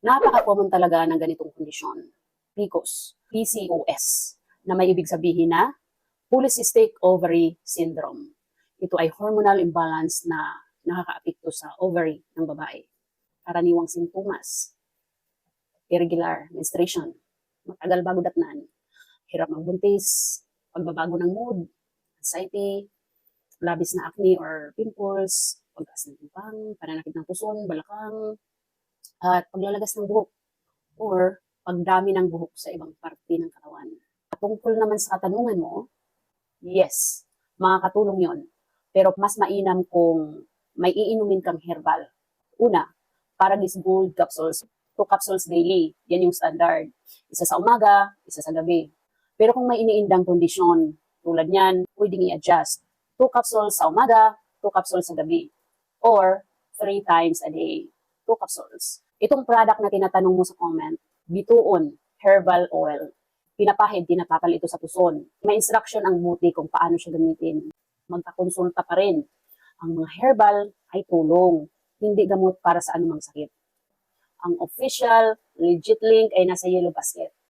Napaka-common talaga ng ganitong kondisyon. PCOS, na may ibig sabihin na Polycystic Ovary Syndrome. Ito ay hormonal imbalance na nakakaapekto sa ovary ng babae. Karaniwang sintomas: irregular menstruation, matagal bago datnan, hirap magbuntis, pagbabago ng mood, anxiety, labis na acne or pimples, pagtaas ng timbang, pananakit ng puson, balakang, at paglalagas ng buhok or pagdami ng buhok sa ibang parte ng katawan. Tungkol naman sa katanungan mo, yes, makakatulong yon. Pero mas mainam kung may iinumin kang herbal. Una, Paragis Gold Capsules, 2 capsules daily. Yan yung standard. Isa sa umaga, isa sa gabi. Pero kung may iniindang kondisyon, tulad niyan, pwedeng i-adjust. 2 capsules sa umaga, 2 capsules sa gabi. Or 3 times a day, 2 capsules. Itong product na tinatanong mo sa comment, Bituon Herbal Oil. Pinapahid, tinatapal ito sa puson. May instruction ang buti kung paano siya gamitin. Magkakonsulta pa rin. Ang mga herbal ay tulong, hindi gamot para sa anumang sakit. Ang official, legit link ay nasa yellow basket.